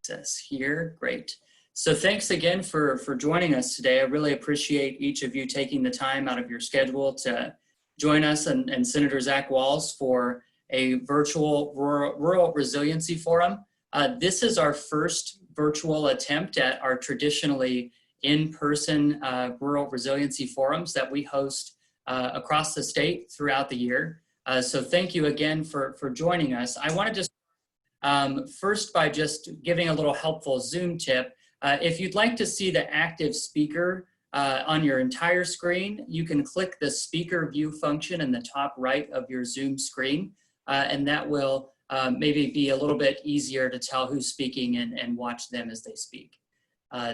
access here. Great. So thanks again for joining us today. I really appreciate each of you taking the time out of your schedule to join us and Senator Zach Wahls for a virtual Rural Resiliency Forum. This is our first virtual attempt at our traditionally in-person Rural Resiliency Forums that we host across the state throughout the year. So thank you again for joining us. I want to just first by just giving a little helpful Zoom tip. If you'd like to see the active speaker on your entire screen, you can click the speaker view function in the top right of your Zoom screen, and that will maybe be a little bit easier to tell who's speaking and watch them as they speak.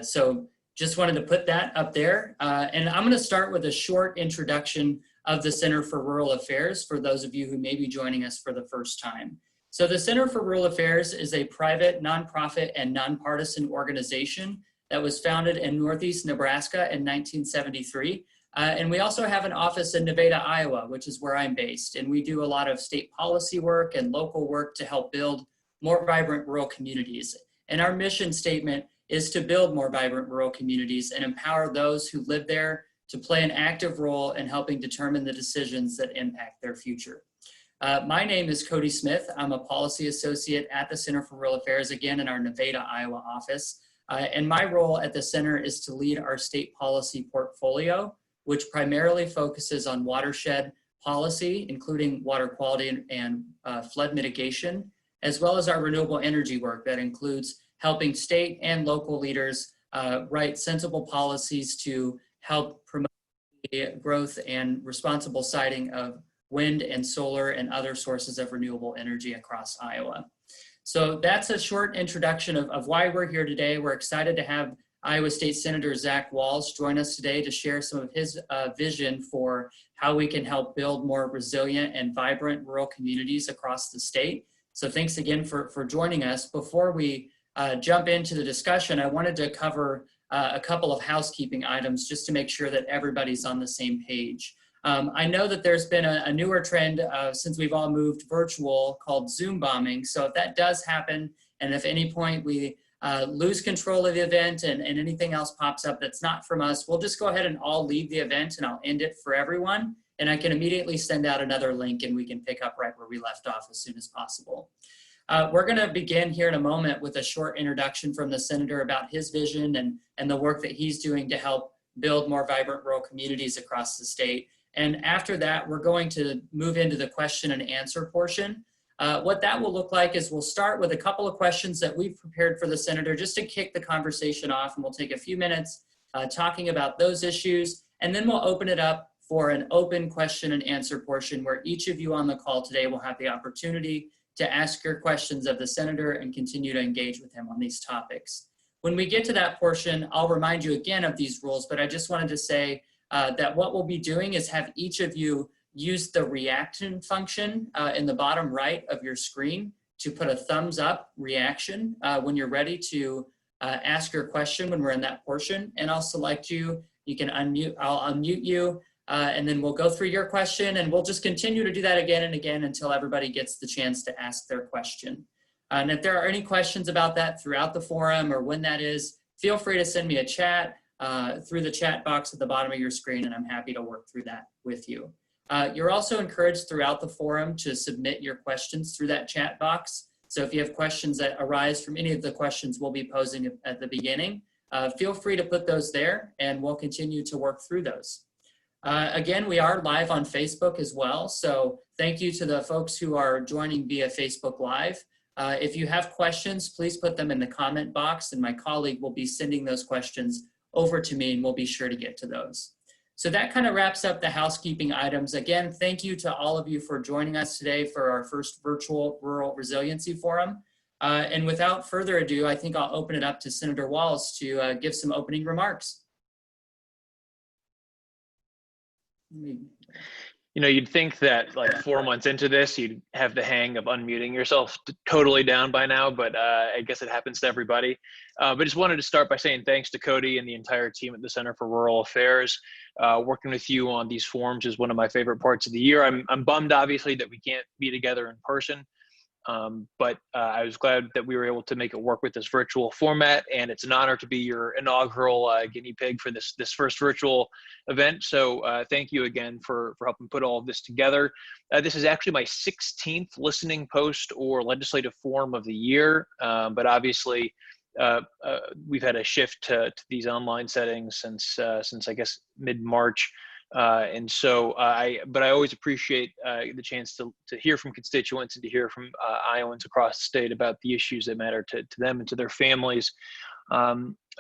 So just wanted to put that up there. And I'm going to start with a short introduction of the Center for Rural Affairs for those of you who may be joining us for the first time. So the Center for Rural Affairs is a private, nonprofit, and nonpartisan organization that was founded in Northeast Nebraska in 1973. And we also have an office in Nevada, Iowa, which is where I'm based. And we do a lot of state policy work and local work to help build more vibrant rural communities. And our mission statement is to build more vibrant rural communities and empower those who live there to play an active role in helping determine the decisions that impact their future. My name is Cody Smith. I'm a policy associate at the Center for Rural Affairs, again in our Nevada, Iowa office. And my role at the center is to lead our state policy portfolio, which primarily focuses on watershed policy, including water quality and flood mitigation, as well as our renewable energy work that includes helping state and local leaders write sensible policies to help promote the growth and responsible siting of wind and solar and other sources of renewable energy across Iowa. So that's a short introduction of why we're here today. We're excited to have Iowa State Senator Zach Wahls join us today to share some of his vision for how we can help build more resilient and vibrant rural communities across the state. So thanks again for joining us. Before we jump into the discussion, I wanted to cover a couple of housekeeping items just to make sure that everybody's on the same page. I know that there's been a newer trend since we've all moved virtual called Zoom bombing. So if that does happen, and if at any point we lose control of the event and anything else pops up that's not from us, we'll just go ahead and all leave the event and I'll end it for everyone. And I can immediately send out another link and we can pick up right where we left off as soon as possible. We're going to begin here in a moment with a short introduction from the Senator about his vision and the work that he's doing to help build more vibrant rural communities across the state. And after that, we're going to move into the question and answer portion. What that will look like is we'll start with a couple of questions that we've prepared for the Senator just to kick the conversation off, and we'll take a few minutes talking about those issues, and then we'll open it up for an open question and answer portion where each of you on the call today will have the opportunity to ask your questions of the Senator and continue to engage with him on these topics. When we get to that portion, I'll remind you again of these rules, but I just wanted to say that what we'll be doing is have each of you use the reaction function in the bottom right of your screen to put a thumbs up reaction when you're ready to ask your question when we're in that portion. And I'll select you, you can unmute, I'll unmute you, and then we'll go through your question and we'll just continue to do that again and again until everybody gets the chance to ask their question. And if there are any questions about that throughout the forum or when that is, feel free to send me a chat through the chat box at the bottom of your screen, and I'm happy to work through that with you. You're also encouraged throughout the forum to submit your questions through that chat box. So if you have questions that arise from any of the questions we'll be posing at the beginning, feel free to put those there and we'll continue to work through those. Again, we are live on Facebook as well. So thank you to the folks who are joining via Facebook Live. If you have questions, please put them in the comment box and my colleague will be sending those questions over to me and we'll be sure to get to those. So that kind of wraps up the housekeeping items. Again, thank you to all of you for joining us today for our first virtual Rural Resiliency Forum. And without further ado, I think I'll open it up to Senator Wahls to give some opening remarks. You know, you'd think that like 4 months into this, you'd have the hang of unmuting yourself totally down by now, but I guess it happens to everybody. But just wanted to start by saying thanks to Cody and the entire team at the Center for Rural Affairs. Working with you on these forums is one of my favorite parts of the year. I'm bummed, obviously, that we can't be together in person. But I was glad that we were able to make it work with this virtual format, and it's an honor to be your inaugural guinea pig for this first virtual event. So thank you again for helping put all of this together. This is actually my 16th listening post or legislative forum of the year, but obviously we've had a shift to these online settings since I guess mid-March. And so but I always appreciate the chance to hear from constituents and to hear from Iowans across the state about the issues that matter to them and to their families.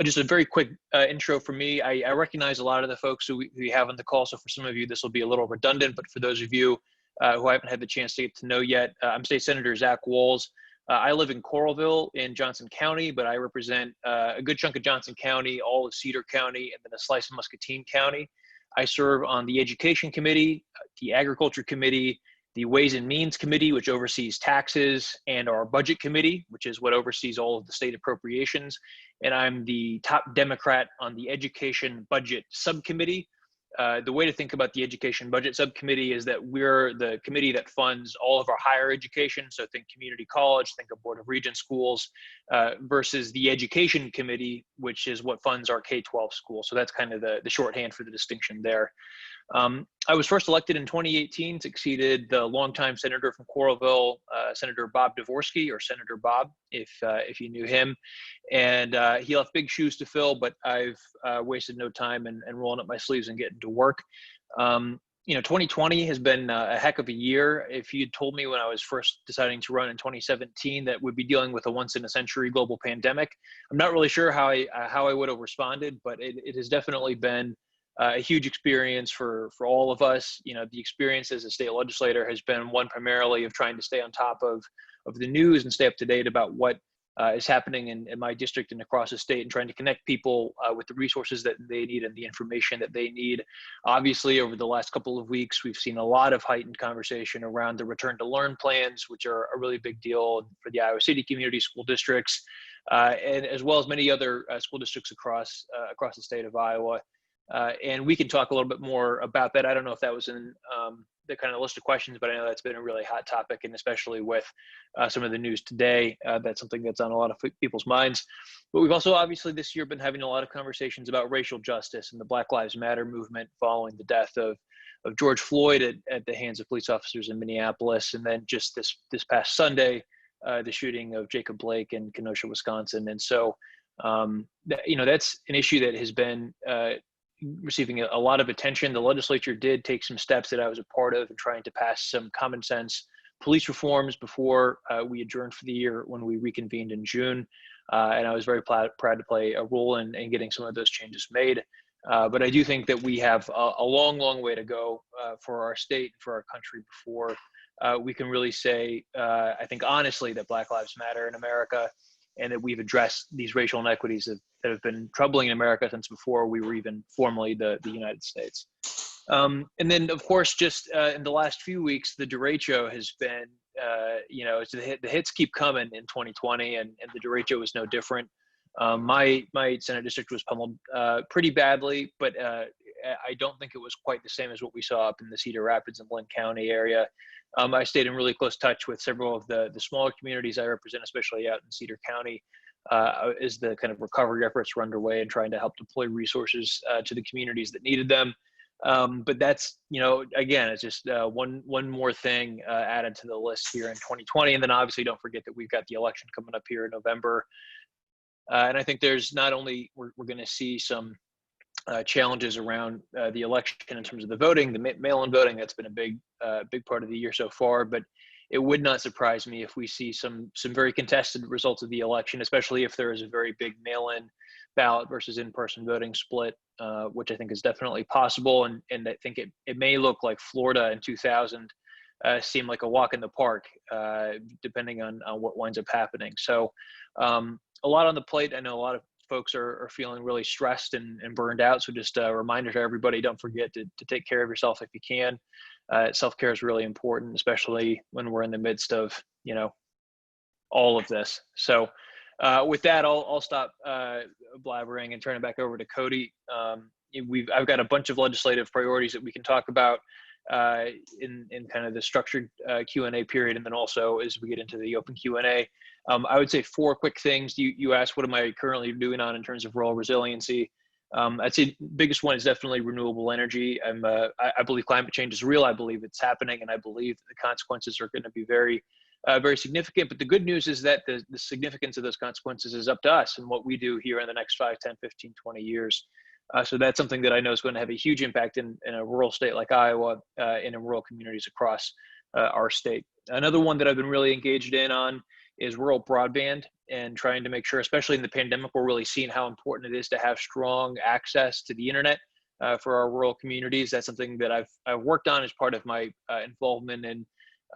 Just a very quick intro for me. I recognize a lot of the folks who we have on the call, so for some of you this will be a little redundant, but for those of you who I haven't had the chance to get to know yet, I'm State Senator Zach Wahls. I live in Coralville in Johnson County, but I represent a good chunk of Johnson County, all of Cedar County, and then a slice of Muscatine County. I serve on the Education Committee, the Agriculture Committee, the Ways and Means Committee, which oversees taxes, and our Budget Committee, which is what oversees all of the state appropriations. And I'm the top Democrat on the Education Budget Subcommittee. The way to think about the Education Budget Subcommittee is that we're the committee that funds all of our higher education. So think community college, think of Board of Regents schools, versus the Education Committee, which is what funds our K-12 schools. So that's kind of the shorthand for the distinction there. I was first elected in 2018, succeeded the longtime senator from Coralville, Senator Bob Dvorsky, or Senator Bob, if you knew him. And he left big shoes to fill, but I've wasted no time in rolling up my sleeves and getting to work. 2020 has been a heck of a year. If you'd told me when I was first deciding to run in 2017 that we'd be dealing with a once-in-a-century global pandemic, I'm not really sure how I would have responded, but it has definitely been a huge experience for all of us. The experience as a state legislator has been one primarily of trying to stay on top of the news and stay up to date about what is happening in my district and across the state, and trying to connect people with the resources that they need and the information that they need. Obviously, over the last couple of weeks, we've seen a lot of heightened conversation around the return to learn plans, which are a really big deal for the Iowa City community school districts, and as well as many other school districts across the state of Iowa. And we can talk a little bit more about that. I don't know if that was in the kind of list of questions, but I know that's been a really hot topic, and especially with some of the news today, that's something that's on a lot of people's minds. But we've also obviously this year been having a lot of conversations about racial justice and the Black Lives Matter movement following the death of George Floyd at the hands of police officers in Minneapolis, and then just this past Sunday, the shooting of Jacob Blake in Kenosha, Wisconsin. And so, that's an issue that has been receiving a lot of attention. The legislature did take some steps that I was a part of in trying to pass some common sense police reforms before we adjourned for the year when we reconvened in June. And I was very proud to play a role in getting some of those changes made. But I do think that we have a long, long way to go for our state, for our country, before we can really say, I think honestly, that Black Lives Matter in America, and that we've addressed these racial inequities that have been troubling in America since before we were even formally the United States. And then, of course, just in the last few weeks, the derecho has been, the hits keep coming in 2020, and the derecho was no different. My Senate district was pummeled pretty badly, but I don't think it was quite the same as what we saw up in the Cedar Rapids and Linn County area. I stayed in really close touch with several of the smaller communities I represent, especially out in Cedar County, as the kind of recovery efforts were underway and trying to help deploy resources to the communities that needed them. But that's, again, it's just one more thing added to the list here in 2020. And then obviously don't forget that we've got the election coming up here in November. And I think there's not only, we're going to see some challenges around the election in terms of the voting, the mail-in voting. That's been a big part of the year so far, but it would not surprise me if we see some very contested results of the election, especially if there is a very big mail-in ballot versus in-person voting split, which I think is definitely possible. And I think it may look like Florida in 2000 seemed like a walk in the park, depending on what winds up happening. So a lot on the plate. I know a lot of folks are feeling really stressed and burned out. So just a reminder to everybody, don't forget to take care of yourself if you can. Self-care is really important, especially when we're in the midst of, all of this. So with that, I'll stop blabbering and turn it back over to Cody. I've got a bunch of legislative priorities that we can talk about. in kind of the structured Q&A period, and then also as we get into the open Q&A. I would say 4 quick things. You asked, what am I currently doing on in terms of rural resiliency? I'd say the biggest one is definitely renewable energy. I believe climate change is real. I believe it's happening, and I believe the consequences are going to be very significant. But the good news is that the significance of those consequences is up to us and what we do here in the next 5, 10, 15, 20 years. So that's something that I know is going to have a huge impact in a rural state like Iowa and in rural communities across our state. Another one that I've been really engaged on is rural broadband, and trying to make sure, especially in the pandemic, we're really seeing how important it is to have strong access to the internet for our rural communities. That's something that I've worked on as part of my involvement in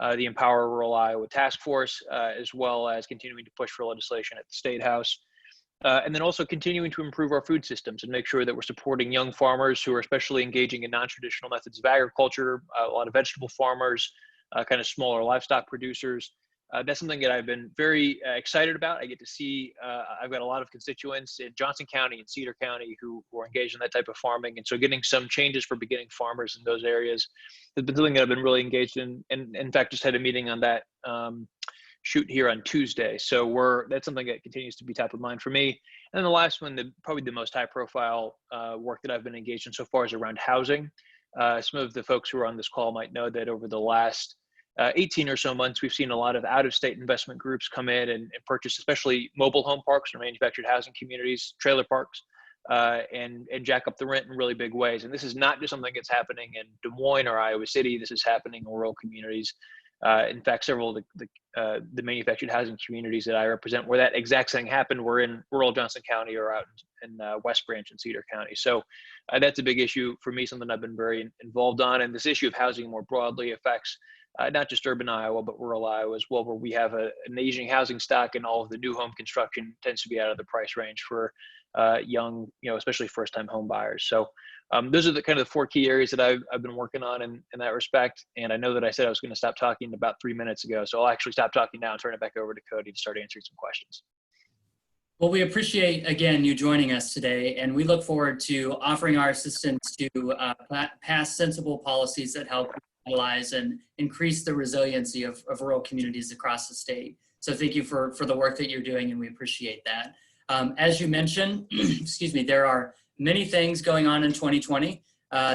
the Empower Rural Iowa Task Force, as well as continuing to push for legislation at the State House. And then also continuing to improve our food systems and make sure that we're supporting young farmers who are especially engaging in non-traditional methods of agriculture, a lot of vegetable farmers, kind of smaller livestock producers. That's something that I've been very excited about. I get to see, I've got a lot of constituents in Johnson County and Cedar County who are engaged in that type of farming. And so getting some changes for beginning farmers in those areas has been something that I've been really engaged in. And in fact, just had a meeting on that shoot here on Tuesday. So that's something that continues to be top of mind for me. And then the last one, probably the most high profile work that I've been engaged in so far is around housing. Some of the folks who are on this call might know that over the last 18 or so months, we've seen a lot of out-of-state investment groups come in and purchase, especially mobile home parks or manufactured housing communities, trailer parks, and jack up the rent in really big ways. And this is not just something that's happening in Des Moines or Iowa City. This is happening in rural communities. In fact, several of the manufactured housing communities that I represent, where that exact thing happened, were in rural Johnson County or out in West Branch and Cedar County. So that's a big issue for me, something I've been very involved on. And this issue of housing more broadly affects not just urban Iowa, but rural Iowa as well, where we have an aging housing stock, and all of the new home construction tends to be out of the price range for young, especially first-time home buyers. So those are the kind of the 4 key areas that I've been working on in that respect. And I know that I said I was going to stop talking about 3 minutes ago, so I'll actually stop talking now and turn it back over to Cody to start answering some questions. Well, we appreciate, again, you joining us today, and we look forward to offering our assistance to pass sensible policies that help revitalize and increase the resiliency of rural communities across the state. So thank you for the work that you're doing, and we appreciate that. As you mentioned, excuse me, there are many things going on in 2020.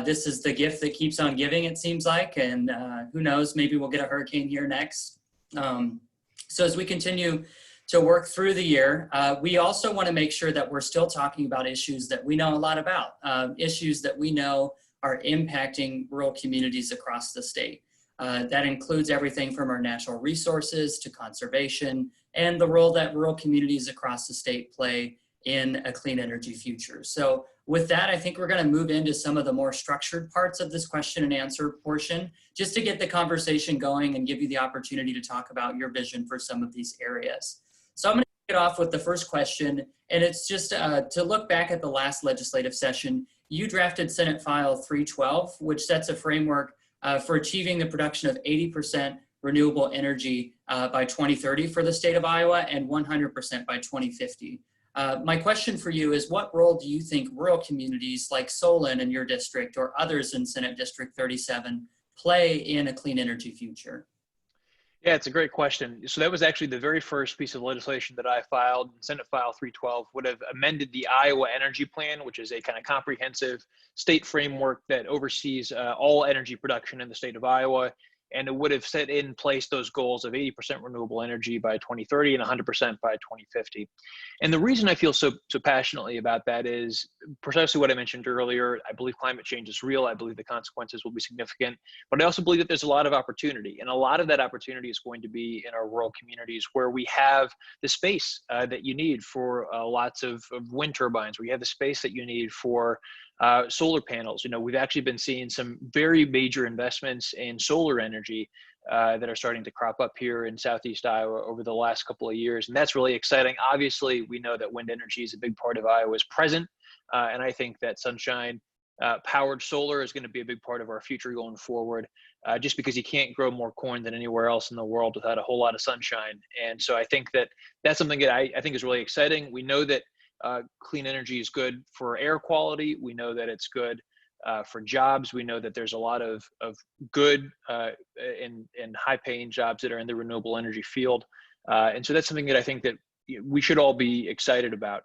This is the gift that keeps on giving, it seems like, and who knows, maybe we'll get a hurricane here next. So as we continue to work through the year, we also want to make sure that we're still talking about issues that we know a lot about, issues that we know are impacting rural communities across the state. That includes everything from our natural resources to conservation and the role that rural communities across the state play in a clean energy future. So with that, I think we're going to move into some of the more structured parts of this question and answer portion, just to get the conversation going and give you the opportunity to talk about your vision for some of these areas. So I'm going to kick it off with the first question, and it's just to look back at the last legislative session. You drafted Senate File 312, which sets a framework for achieving the production of 80% renewable energy by 2030 for the state of Iowa and 100% by 2050. My question for you is, what role do you think rural communities like Solon in your district or others in Senate District 37 play in a clean energy future? Yeah, it's a great question. So that was actually the very first piece of legislation that I filed. Senate File 312 would have amended the Iowa Energy Plan, which is a kind of comprehensive state framework that oversees all energy production in the state of Iowa. And it would have set in place those goals of 80% renewable energy by 2030 and 100% by 2050. And the reason I feel so passionately about that is precisely what I mentioned earlier. I believe climate change is real. I believe the consequences will be significant, but I also believe that there's a lot of opportunity. And a lot of that opportunity is going to be in our rural communities where we have the space that you need for lots of wind turbines, where you have the space that you need for solar panels. We've actually been seeing some very major investments in solar energy that are starting to crop up here in Southeast Iowa over the last couple of years. And that's really exciting. Obviously, we know that wind energy is a big part of Iowa's present. And I think that sunshine powered solar is going to be a big part of our future going forward, just because you can't grow more corn than anywhere else in the world without a whole lot of sunshine. And so I think that that's something that I think is really exciting. We know that clean energy is good for air quality. We know that it's good for jobs. We know that there's a lot of good and high-paying jobs that are in the renewable energy field. And so that's something that I think that we should all be excited about.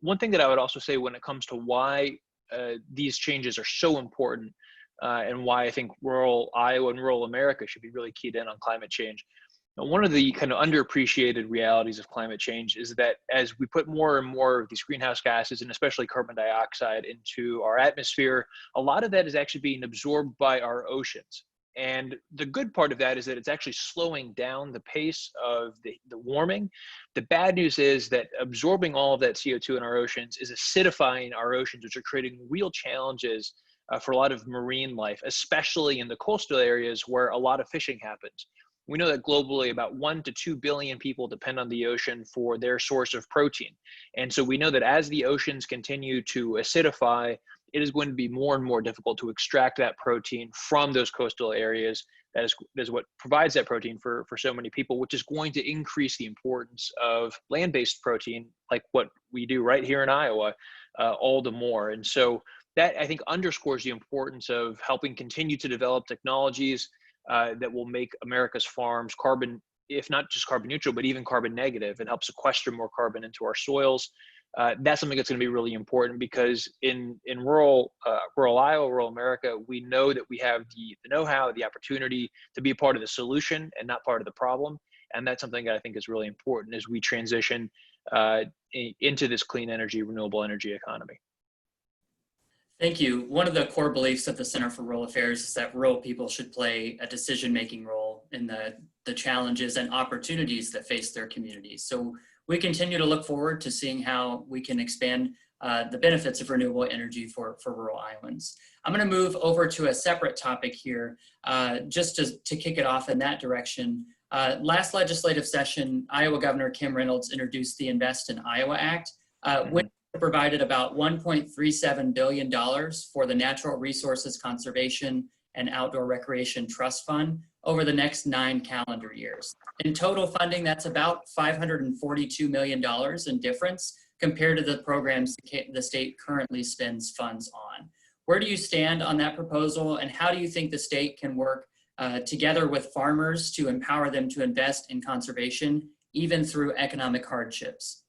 One thing that I would also say when it comes to why these changes are so important and why I think rural Iowa and rural America should be really keyed in on climate change. Now, one of the kind of underappreciated realities of climate change is that as we put more and more of these greenhouse gases, and especially carbon dioxide, into our atmosphere, a lot of that is actually being absorbed by our oceans. And the good part of that is that it's actually slowing down the pace of the warming. The bad news is that absorbing all of that CO2 in our oceans is acidifying our oceans, which are creating real challenges for a lot of marine life, especially in the coastal areas where a lot of fishing happens. We know that globally about 1 to 2 billion people depend on the ocean for their source of protein. And so we know that as the oceans continue to acidify, it is going to be more and more difficult to extract that protein from those coastal areas. That is what provides that protein for so many people, which is going to increase the importance of land-based protein, like what we do right here in Iowa, all the more. And so that, I think, underscores the importance of helping continue to develop technologies that will make America's farms carbon, if not just carbon neutral, but even carbon negative, and help sequester more carbon into our soils. That's something that's going to be really important because in rural Iowa, rural America, we know that we have the know-how, the opportunity to be a part of the solution and not part of the problem. And that's something that I think is really important as we transition into this clean energy, renewable energy economy. Thank you. One of the core beliefs of the Center for Rural Affairs is that rural people should play a decision-making role in the challenges and opportunities that face their communities. So we continue to look forward to seeing how we can expand the benefits of renewable energy for rural Iowans. I'm going to move over to a separate topic here, just to kick it off in that direction. Last legislative session, Iowa Governor Kim Reynolds introduced the Invest in Iowa Act, which provided about $1.37 billion for the Natural Resources Conservation and Outdoor Recreation Trust Fund over the next 9 calendar years. In total funding, that's about $542 million in difference compared to the programs the state currently spends funds on. Where do you stand on that proposal, and how do you think the state can work together with farmers to empower them to invest in conservation, even through economic hardships?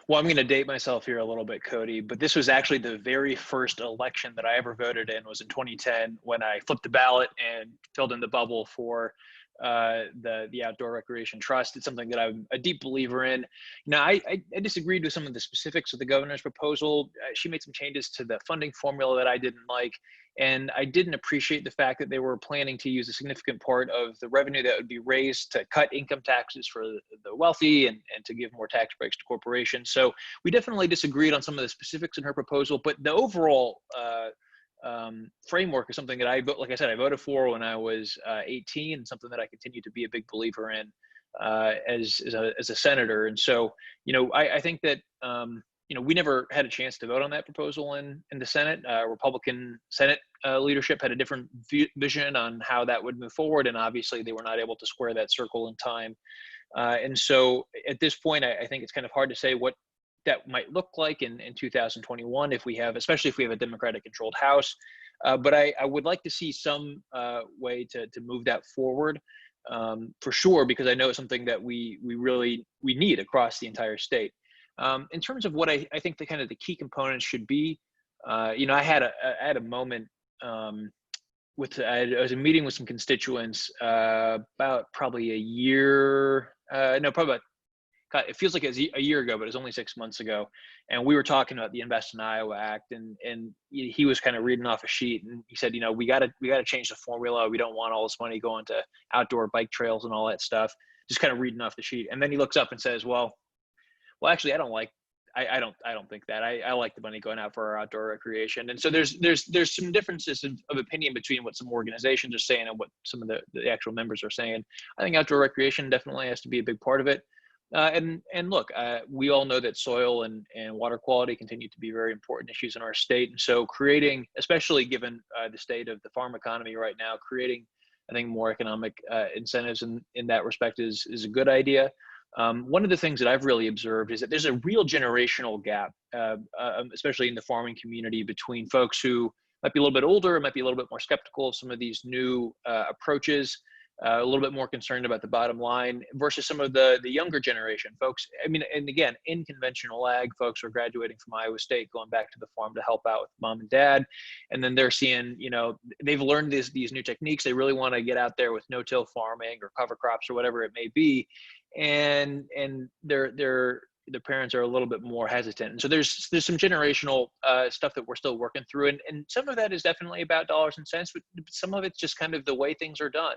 Well, I'm going to date myself here a little bit, Cody, but this was actually the very first election that I ever voted in was in 2010 when I flipped the ballot and filled in the bubble for the Outdoor Recreation Trust. It's something that I'm a deep believer in. Now, I disagreed with some of the specifics of the governor's proposal. She made some changes to the funding formula that I didn't like, and I didn't appreciate the fact that they were planning to use a significant part of the revenue that would be raised to cut income taxes for the wealthy and to give more tax breaks to corporations. So we definitely disagreed on some of the specifics in her proposal, but the overall framework is something that like I said, I voted for when I was 18, and something that I continue to be a big believer in as a senator. And so, I think that, we never had a chance to vote on that proposal in the Senate. Republican Senate leadership had a different vision on how that would move forward, and obviously they were not able to square that circle in time. And so at this point, I think it's kind of hard to say what that might look like in 2021 especially if we have a Democratic controlled House. But I would like to see some way to move that forward for sure, because I know it's something that we need across the entire state. In terms of what I think the kind of the key components should be, I had a moment I was in a meeting with some constituents about probably a year, it feels like it was a year ago, but it was only 6 months ago. And we were talking about the Invest in Iowa Act, and he was kind of reading off a sheet, and he said, we got to change the formula. We don't want all this money going to outdoor bike trails and all that stuff. Just kind of reading off the sheet. And then he looks up and says, well, actually, I don't think that. I like the money going out for our outdoor recreation. And so there's some differences of opinion between what some organizations are saying and what some of the actual members are saying. I think outdoor recreation definitely has to be a big part of it. And look, we all know that soil and water quality continue to be very important issues in our state. And so creating, especially given the state of the farm economy right now, creating, I think, more economic incentives in that respect is a good idea. One of the things that I've really observed is that there's a real generational gap, especially in the farming community, between folks who might be a little bit older, might be a little bit more skeptical of some of these new approaches, a little bit more concerned about the bottom line versus some of the younger generation folks. I mean, and again, in conventional ag, folks are graduating from Iowa State, going back to the farm to help out with mom and dad. And then they're seeing, they've learned these new techniques. They really want to get out there with no-till farming or cover crops or whatever it may be. And their parents are a little bit more hesitant. And so there's some generational stuff that we're still working through. And some of that is definitely about dollars and cents, but some of it's just kind of the way things are done.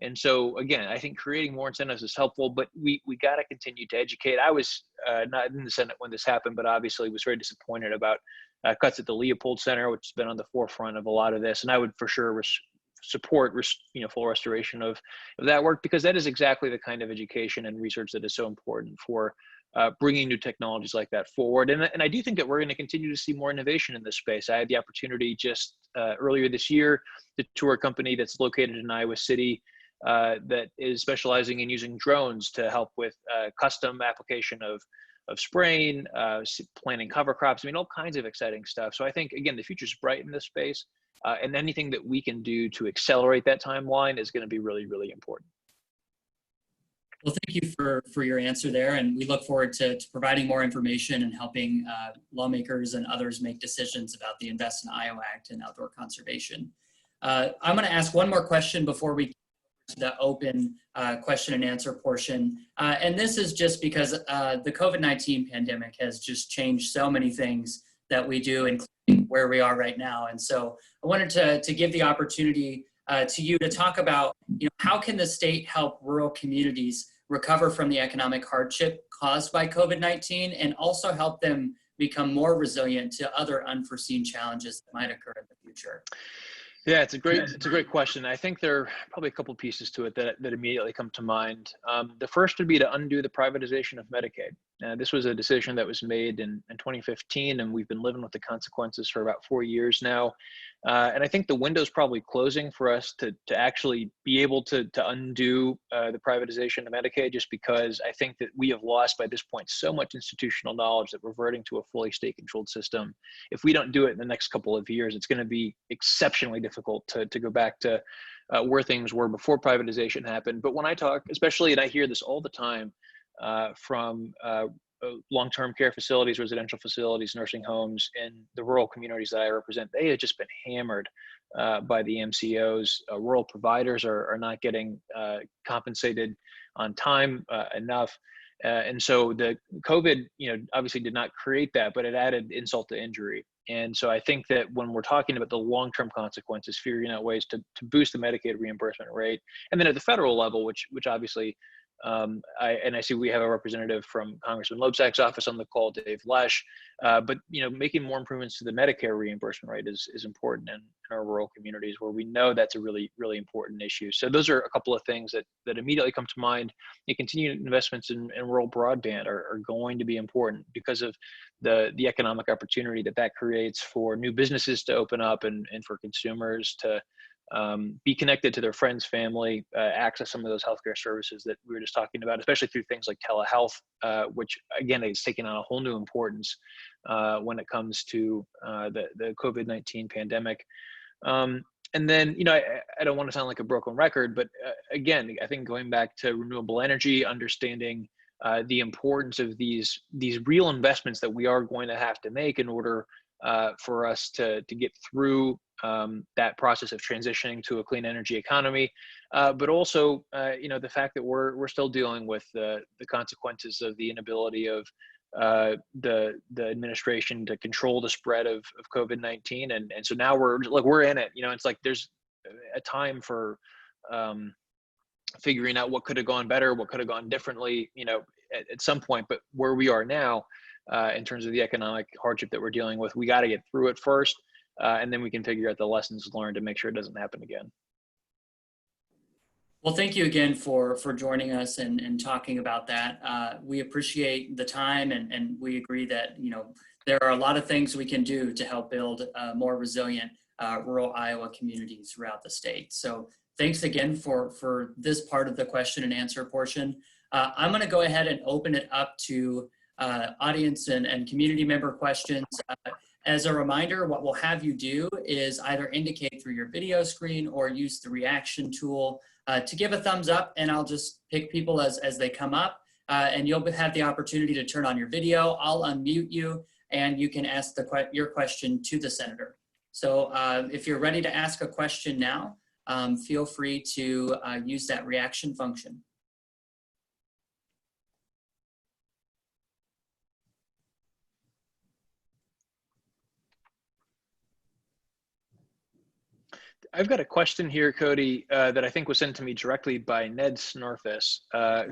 And so, again, I think creating more incentives is helpful, but we got to continue to educate. I was not in the Senate when this happened, but obviously was very disappointed about cuts at the Leopold Center, which has been on the forefront of a lot of this. And I would for sure support full restoration of that work, because that is exactly the kind of education and research that is so important for bringing new technologies like that forward. And I do think that we're going to continue to see more innovation in this space. I had the opportunity just earlier this year to tour a company that's located in Iowa City that is specializing in using drones to help with custom application of spraying, planting cover crops. I mean, all kinds of exciting stuff. So I think, again, the future's bright in this space, and anything that we can do to accelerate that timeline is going to be really, really important. Well, thank you for your answer there, and we look forward to providing more information and helping lawmakers and others make decisions about the Invest in Iowa Act and outdoor conservation. I'm going to ask one more question before we to the open question and answer portion. And this is just because the COVID-19 pandemic has just changed so many things that we do, including where we are right now. And so I wanted to give the opportunity to you to talk about, how can the state help rural communities recover from the economic hardship caused by COVID-19 and also help them become more resilient to other unforeseen challenges that might occur in the future? Yeah, it's a great question. I think there are probably a couple pieces to it that immediately come to mind. The first would be to undo the privatization of Medicaid. This was a decision that was made in 2015, and we've been living with the consequences for about 4 years now. And I think the window's probably closing for us to actually be able to undo the privatization of Medicaid, just because I think that we have lost by this point so much institutional knowledge that reverting to a fully state-controlled system, if we don't do it in the next couple of years, it's going to be exceptionally difficult to go back to where things were before privatization happened. But when I talk, especially, and I hear this all the time from long-term care facilities, residential facilities, nursing homes in the rural communities that I represent, they have just been hammered by the MCOs. Rural providers are not getting compensated on time enough. And so the COVID, obviously did not create that, but it added insult to injury. And so I think that when we're talking about the long-term consequences, figuring out ways to boost the Medicaid reimbursement rate, and then at the federal level, which obviously, I see we have a representative from Congressman Lobsak's office on the call, Dave Lesh, but making more improvements to the Medicare reimbursement rate is important in our rural communities where we know that's a really, really important issue. So those are a couple of things that immediately come to mind. The continued investments in rural broadband are going to be important because of the economic opportunity that creates for new businesses to open up and for consumers to be connected to their friends, family, access some of those healthcare services that we were just talking about, especially through things like telehealth, which again is taking on a whole new importance when it comes to the COVID-19 pandemic. And then, I don't want to sound like a broken record, but again, I think going back to renewable energy, understanding the importance of these real investments that we are going to have to make in order for us to get through that process of transitioning to a clean energy economy, but also, the fact that we're still dealing with the consequences of the inability of the administration to control the spread of COVID-19, and so now we're in it. It's like there's a time for figuring out what could have gone better, what could have gone differently, at some point. But where we are now, in terms of the economic hardship that we're dealing with, we got to get through it first. And then we can figure out the lessons learned to make sure it doesn't happen again. Well, thank you again for joining us and talking about that. We appreciate the time, and we agree that there are a lot of things we can do to help build more resilient rural Iowa communities throughout the state. So thanks again for this part of the question and answer portion. I'm going to go ahead and open it up to audience and community member questions. As a reminder, what we'll have you do is either indicate through your video screen or use the reaction tool to give a thumbs up, and I'll just pick people as they come up, and you'll have the opportunity to turn on your video. I'll unmute you, and you can ask your question to the senator. So if you're ready to ask a question now, feel free to use that reaction function. I've got a question here, Cody, that I think was sent to me directly by Ned Snarfus,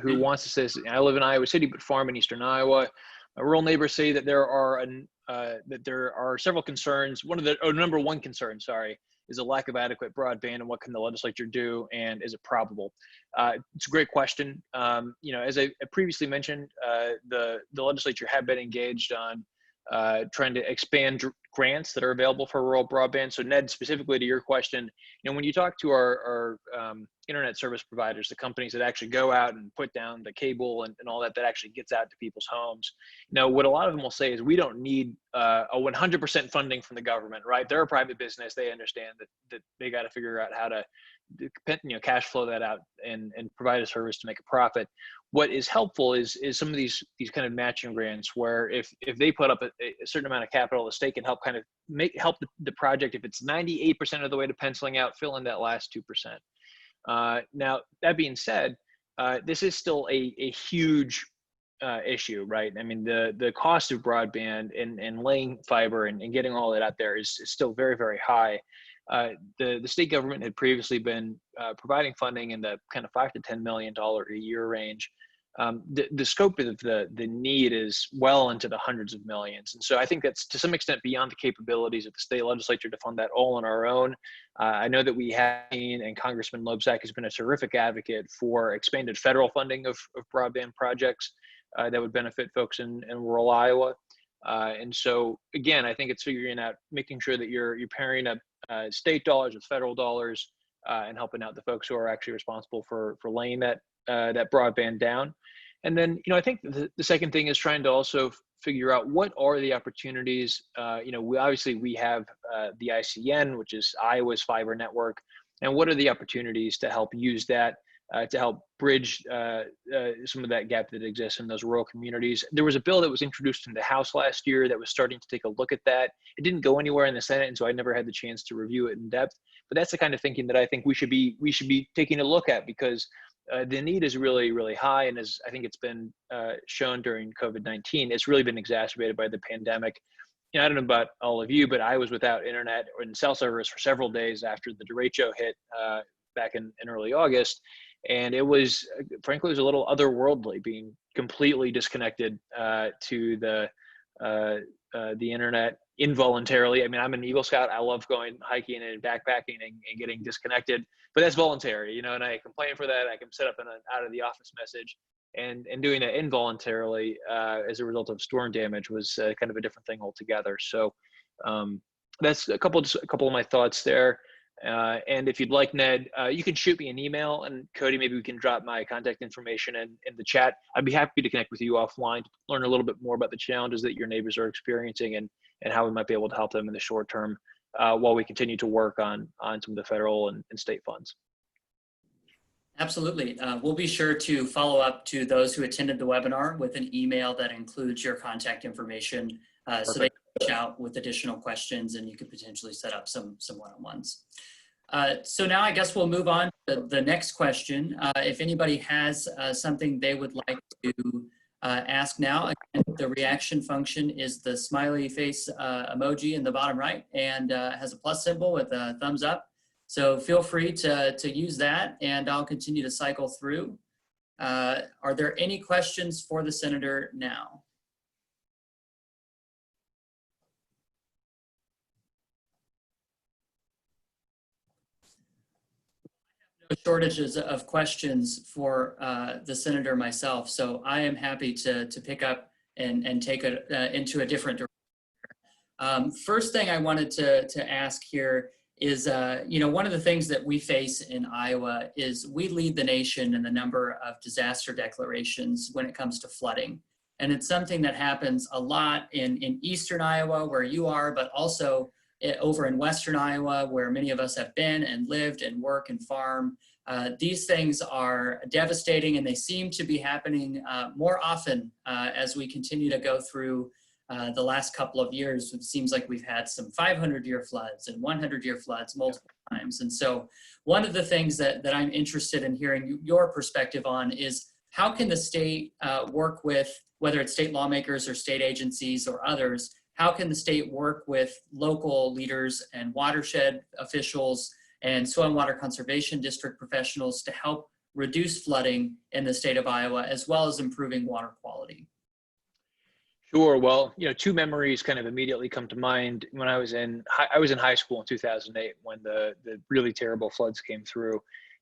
who wants to say, I live in Iowa City, but farm in eastern Iowa. My rural neighbors say that there are several concerns. Number one concern, sorry, is a lack of adequate broadband, and what can the legislature do, and is it probable? It's a great question. As I previously mentioned, the legislature have been engaged on trying to expand grants that are available for rural broadband. So Ned, specifically to your question, when you talk to our internet service providers, the companies that actually go out and put down the cable and all that actually gets out to people's homes, what a lot of them will say is we don't need a 100% funding from the government, right? They're a private business. They understand that they got to figure out how to cash flow that out and provide a service to make a profit. What is helpful is some of these kind of matching grants, where if they put up a certain amount of capital, the state can help kind of help the project. If it's 98% of the way to penciling out, fill in that last 2%. Now, that being said, this is still a huge issue, right? I mean, the cost of broadband and laying fiber and getting all that out there is still very, very high. The state government had previously been providing funding in the kind of $5 to $10 million a year range. The scope of the need is well into the hundreds of millions. And so I think that's to some extent beyond the capabilities of the state legislature to fund that all on our own. I know that we have seen, and Congressman Lobzak has been a terrific advocate for expanded federal funding of broadband projects that would benefit folks in rural Iowa. And so again, I think it's figuring out, making sure that you're pairing up state dollars with federal dollars and helping out the folks who are actually responsible for laying that broadband down. And then, I think the second thing is trying to also figure out what are the opportunities. We have the ICN, which is Iowa's fiber network, and what are the opportunities to help use that to help bridge some of that gap that exists in those rural communities. There was a bill that was introduced in the House last year that was starting to take a look at that. It didn't go anywhere in the Senate, and so I never had the chance to review it in depth. But that's the kind of thinking that I think we should be taking a look at, because the need is really, really high, and as I think it's been shown during COVID-19, it's really been exacerbated by the pandemic. I don't know about all of you, but I was without internet and cell service for several days after the derecho hit back in early August. And it was, frankly, it was a little otherworldly, being completely disconnected to the internet involuntarily. I mean, I'm an Eagle Scout. I love going hiking and backpacking and getting disconnected, but that's voluntary, and I complain for that. I can set up an out of the office message, and doing that involuntarily as a result of storm damage was kind of a different thing altogether. So that's a couple of my thoughts there. And if you'd like, Ned, you can shoot me an email, and Cody, maybe we can drop my contact information in the chat. I'd be happy to connect with you offline to learn a little bit more about the challenges that your neighbors are experiencing and how we might be able to help them in the short term while we continue to work on some of the federal and state funds. Absolutely. We'll be sure to follow up to those who attended the webinar with an email that includes your contact information so they can reach out with additional questions, and you could potentially set up some one-on-ones. So now I guess we'll move on to the next question. If anybody has something they would like to ask now, again, the reaction function is the smiley face emoji in the bottom right, and has a plus symbol with a thumbs up. So feel free to use that, and I'll continue to cycle through. Are there any questions for the senator now? No shortages of questions for the senator myself, so I am happy to pick up and take it into a different direction. First thing I wanted to ask here is, one of the things that we face in Iowa is we lead the nation in the number of disaster declarations when it comes to flooding. And it's something that happens a lot in eastern Iowa, where you are, but also over in western Iowa, where many of us have been and lived and work and farm. These things are devastating, and they seem to be happening more often as we continue to go through the last couple of years. It seems like we've had some 500-year floods and 100-year floods multiple times. And so one of the things that I'm interested in hearing your perspective on is, how can the state work with, whether it's state lawmakers or state agencies or others, how can the state work with local leaders and watershed officials and soil and water conservation district professionals to help reduce flooding in the state of Iowa, as well as improving water quality? Sure. Well, two memories kind of immediately come to mind. When I was in high school in 2008, when the really terrible floods came through,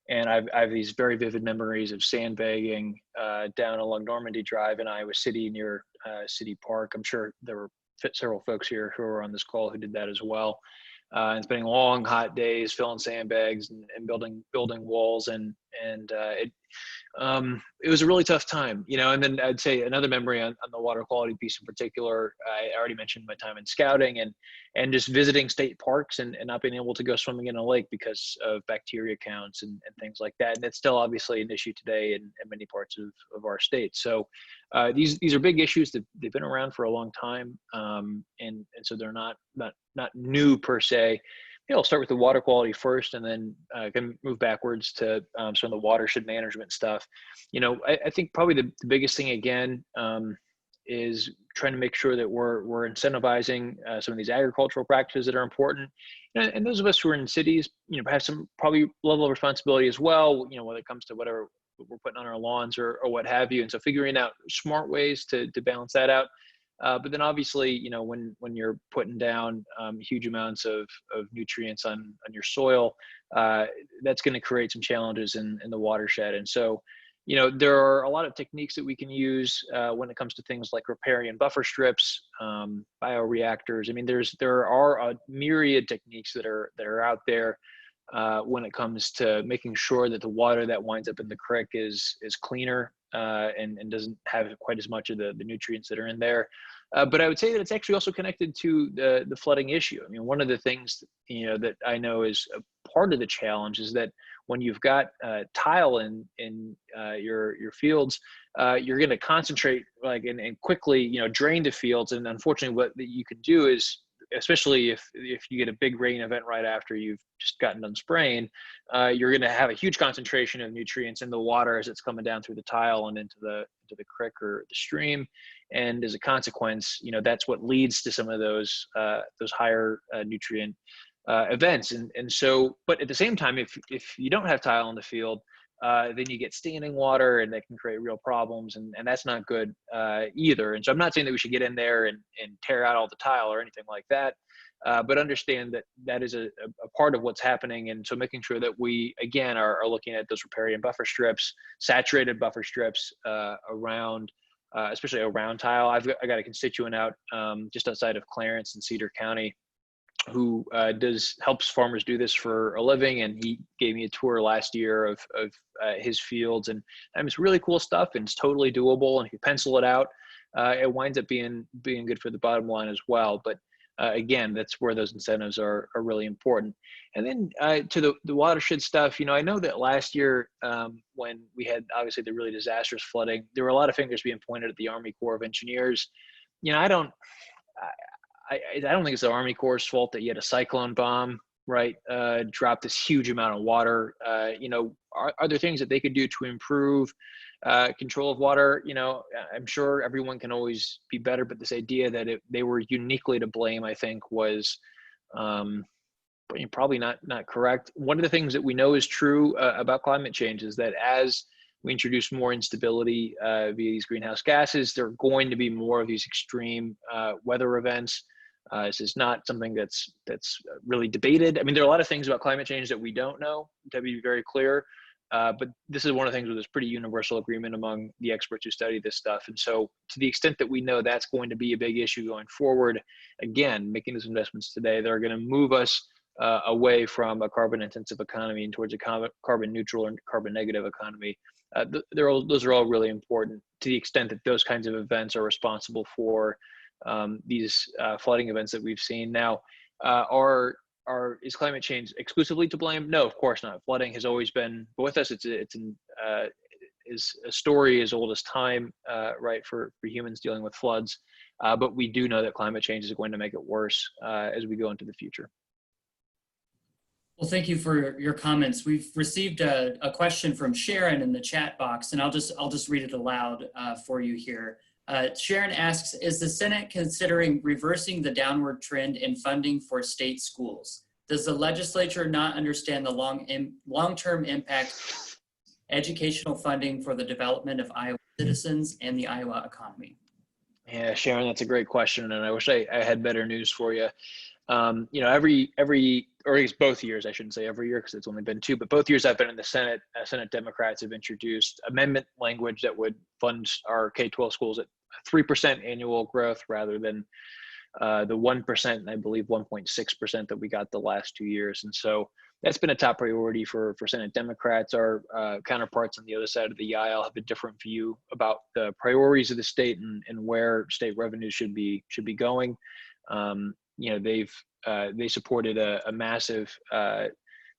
and I have these very vivid memories of sandbagging down along Normandy Drive in Iowa City near City Park. I'm sure there were several folks here who are on this call who did that as well. And spending long, hot days filling sandbags and building walls, and it was a really tough time, And then I'd say another memory on the water quality piece in particular. I already mentioned my time in scouting and just visiting state parks and not being able to go swimming in a lake because of bacteria counts and things like that. And it's still obviously an issue today in many parts of our state. So these are big issues that they've been around for a long time, and so they're not new per se. I'll start with the water quality first, and then can move backwards to some of the watershed management stuff. I think probably the biggest thing again is trying to make sure that we're incentivizing some of these agricultural practices that are important. And those of us who are in cities, have some probably level of responsibility as well. When it comes to whatever we're putting on our lawns or what have you. And so figuring out smart ways to balance that out. But then obviously, when you're putting down huge amounts of nutrients on your soil, that's going to create some challenges in the watershed. And so, there are a lot of techniques that we can use when it comes to things like riparian buffer strips, bioreactors. I mean, there are a myriad techniques that are out there when it comes to making sure that the water that winds up in the creek is cleaner and doesn't have quite as much of the nutrients that are in there. But I would say that it's actually also connected to the flooding issue. I mean, one of the things that I know is a part of the challenge is that when you've got tile in your fields, you're going to concentrate and quickly drain the fields. And unfortunately, what you can do is, especially if you get a big rain event right after you've just gotten done spraying, you're going to have a huge concentration of nutrients in the water as it's coming down through the tile and into the creek or the stream. And as a consequence, that's what leads to some of those higher nutrient events. And so, but at the same time, if you don't have tile in the field, then you get standing water, and that can create real problems, and that's not good either. And so I'm not saying that we should get in there and tear out all the tile or anything like that, but understand that is a part of what's happening. And so making sure that we, again, are looking at those riparian buffer strips, saturated buffer strips around, especially around tile. I got a constituent out just outside of Clarence in Cedar County who helps farmers do this for a living, and he gave me a tour last year of his fields, and it's really cool stuff, and it's totally doable. And if you pencil it out, it winds up being good for the bottom line as well. But again, that's where those incentives are really important. And then to the watershed stuff, I know that last year when we had obviously the really disastrous flooding, there were a lot of fingers being pointed at the Army Corps of Engineers. I don't think it's the Army Corps' fault that you had a cyclone bomb, right? Drop this huge amount of water. Are there things that they could do to improve control of water? I'm sure everyone can always be better, but this idea that they were uniquely to blame, I think, was probably not correct. One of the things that we know is true about climate change is that as we introduce more instability via these greenhouse gases, there are going to be more of these extreme weather events. This is not something that's really debated. I mean, there are a lot of things about climate change that we don't know, to be very clear. But this is one of the things where there's pretty universal agreement among the experts who study this stuff. And so to the extent that we know that's going to be a big issue going forward, again, making those investments today, they're going to move us away from a carbon intensive economy and towards a carbon neutral or carbon negative economy those are all really important to the extent that those kinds of events are responsible for these flooding events that we've seen. Now, is climate change exclusively to blame? No, of course not. Flooding has always been with us. It's is a story as old as time, right, for humans dealing with floods. But we do know that climate change is going to make it worse as we go into the future. Well, thank you for your comments. We've received a question from Sharon in the chat box, and I'll just read it aloud for you here. Sharon asks, is the Senate considering reversing the downward trend in funding for state schools? Does the legislature not understand the long-term impact educational funding for the development of Iowa citizens and the Iowa economy? Yeah, Sharon, that's a great question, and I wish I had better news for you. Every, or at least both years, I shouldn't say every year because it's only been 2, but both years I've been in the Senate, Senate Democrats have introduced amendment language that would fund our K-12 schools at 3% annual growth rather than the 1% and I believe 1.6% that we got the last 2 years. And so that's been a top priority for Senate Democrats. Our counterparts on the other side of the aisle have a different view about the priorities of the state and where state revenues should be going. They supported a massive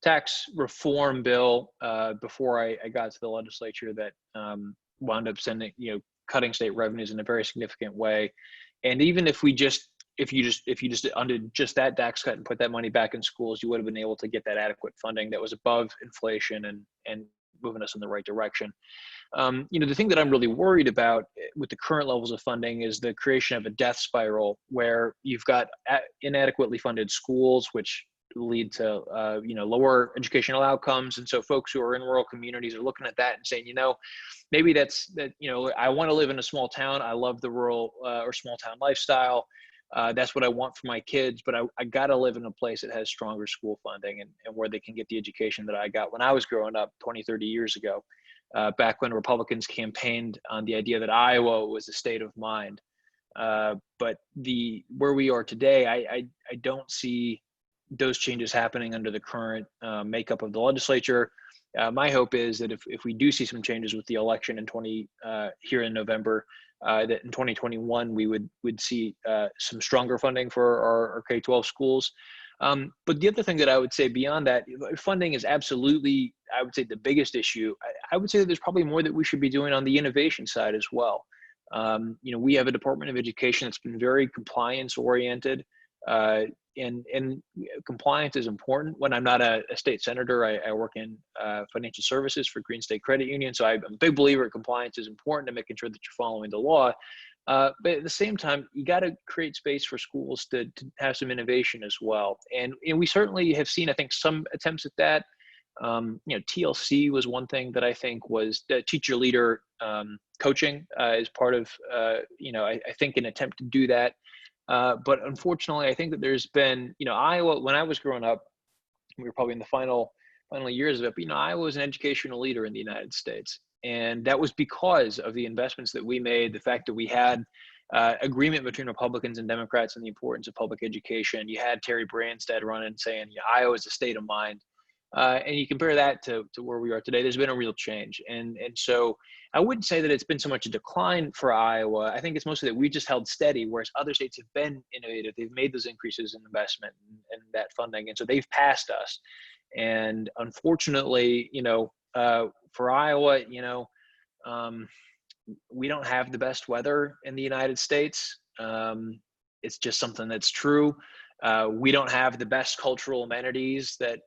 tax reform bill before I got to the legislature that wound up cutting state revenues in a very significant way. And even if you just undid just that tax cut and put that money back in schools, you would have been able to get that adequate funding that was above inflation and moving us in the right direction. The thing that I'm really worried about with the current levels of funding is the creation of a death spiral where you've got inadequately funded schools, which lead to lower educational outcomes. And so folks who are in rural communities are looking at that and saying, maybe I want to live in a small town. I love the rural or small town lifestyle. That's what I want for my kids, but I got to live in a place that has stronger school funding and where they can get the education that I got when I was growing up 20, 30 years ago, back when Republicans campaigned on the idea that Iowa was a state of mind. But where we are today, I don't see those changes happening under the current makeup of the legislature. My hope is that if we do see some changes with the election here in November, that in 2021 we would see some stronger funding for our K-12 schools. But the other thing that I would say beyond that, funding is absolutely, I would say, the biggest issue. I would say that there's probably more that we should be doing on the innovation side as well. We have a Department of Education that's been very compliance oriented. And compliance is important. When I'm not a state senator, I work in financial services for Green State Credit Union. So I'm a big believer in compliance is important to making sure that you're following the law. But at the same time, you got to create space for schools to have some innovation as well. And we certainly have seen, I think, some attempts at that. TLC was one thing that I think was the teacher leader coaching is part of, I think an attempt to do that. But unfortunately, I think that there's been, Iowa, when I was growing up, we were probably in the final years of it, but, Iowa was an educational leader in the United States. And that was because of the investments that we made, the fact that we had agreement between Republicans and Democrats on the importance of public education. You had Terry Branstad running saying, Iowa is a state of mind. And you compare that to where we are today, there's been a real change. And so I wouldn't say that it's been so much a decline for Iowa. I think it's mostly that we just held steady, whereas other states have been innovative. They've made those increases in investment and that funding. And so they've passed us. And unfortunately, for Iowa, we don't have the best weather in the United States. It's just something that's true. We don't have the best cultural amenities that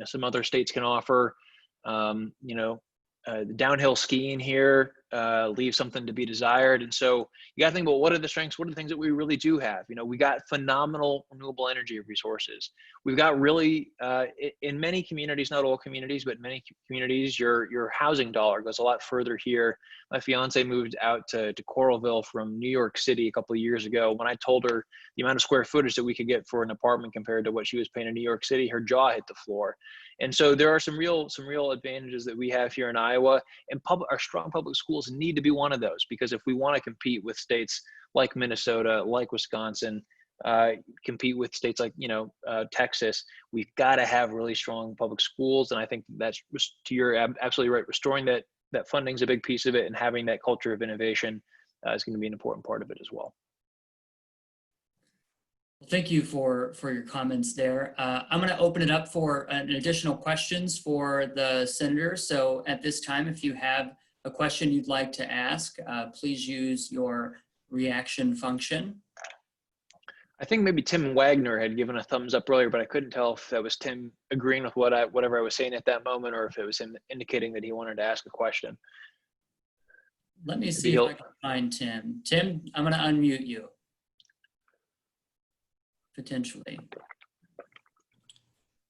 some other states can offer. The downhill skiing here leaves something to be desired. And so you got to think about what are the strengths, what are the things that we really do have? We got phenomenal renewable energy resources. We've got really, in many communities, not all communities, but many communities, your housing dollar goes a lot further here. My fiance moved out to Coralville from New York City a couple of years ago. When I told her the amount of square footage that we could get for an apartment compared to what she was paying in New York City, her jaw hit the floor. And so there are some real advantages that we have here in Iowa, and our strong public schools need to be one of those, because if we want to compete with states like Minnesota, like Wisconsin, compete with states like Texas, we've got to have really strong public schools. And I think that's, you're absolutely right, restoring that that funding's a big piece of it, and having that culture of innovation is going to be an important part of it as well. Well, thank you for your comments there. I'm going to open it up for an additional questions for the senators. So at this time, if you have a question you'd like to ask, please use your reaction function. I think maybe Tim Wagner had given a thumbs up earlier, but I couldn't tell if that was Tim agreeing with whatever I was saying at that moment, or if it was him indicating that he wanted to ask a question. Let me see if I can find Tim. Tim, I'm going to unmute you. Potentially.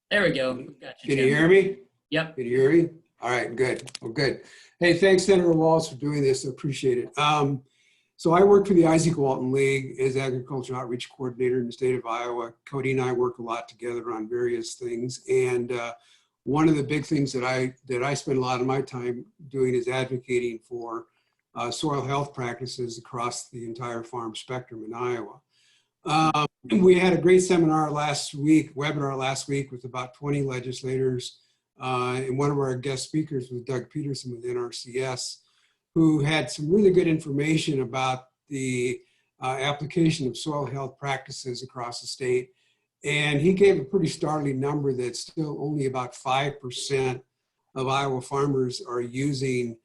There we go. We've got you, Can Tim. you hear me? Yep. Can you hear me? All right, good. Well, good. Hey, thanks, Senator Wahls, for doing this. I appreciate it. So I work for the Isaac Walton League as Agriculture Outreach Coordinator in the state of Iowa. Cody and I work a lot together on various things. And one of the big things that I spend a lot of my time doing is advocating for soil health practices across the entire farm spectrum in Iowa. We had a great webinar last week with about 20 legislators. And one of our guest speakers was Doug Peterson with NRCS, who had some really good information about the application of soil health practices across the state. And he gave a pretty startling number that still only about 5% of Iowa farmers are using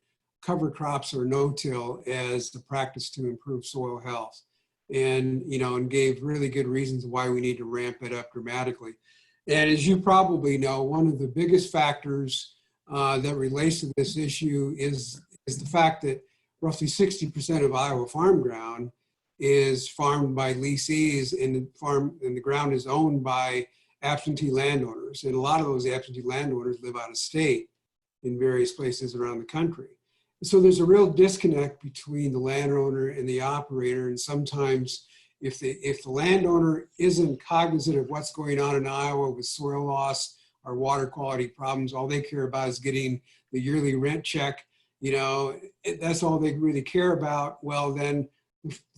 cover crops or no-till as the practice to improve soil health. And, and gave really good reasons why we need to ramp it up dramatically. And as you probably know, one of the biggest factors that relates to this issue is the fact that roughly 60% of Iowa farm ground is farmed by leasees, and the ground is owned by absentee landowners. And a lot of those absentee landowners live out of state in various places around the country. So there's a real disconnect between the landowner and the operator. And sometimes if the landowner isn't cognizant of what's going on in Iowa with soil loss or water quality problems, all they care about is getting the yearly rent check. That's all they really care about. Well, then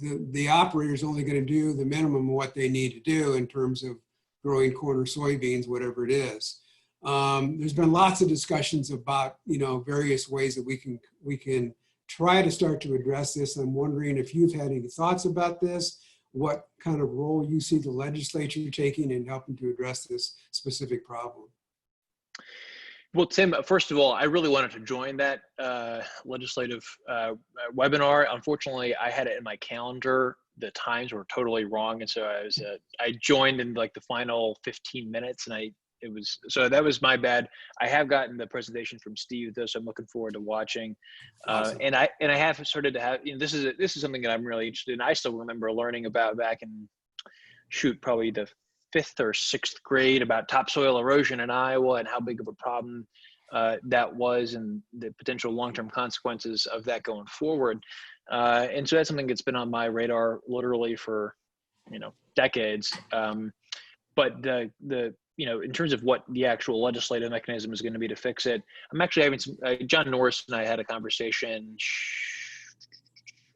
the operator is only going to do the minimum of what they need to do in terms of growing corn or soybeans, whatever it is. There's been lots of discussions about, various ways that we can try to start to address this. I'm wondering if you've had any thoughts about this, what kind of role you see the legislature taking in helping to address this specific problem. Well, Tim, first of all, I really wanted to join that legislative webinar. Unfortunately, I had it in my calendar. The times were totally wrong, and so I joined in like the final 15 minutes, and so that was my bad. I have gotten the presentation from Steve though, so I'm looking forward to watching. Awesome. And I have started to have, this is something that I'm really interested in. I still remember learning about back in probably the 5th or 6th grade about topsoil erosion in Iowa and how big of a problem that was, and the potential long-term consequences of that going forward. And so that's something that's been on my radar literally for decades. But in terms of what the actual legislative mechanism is going to be to fix it, I'm actually having John Norris and I had a conversation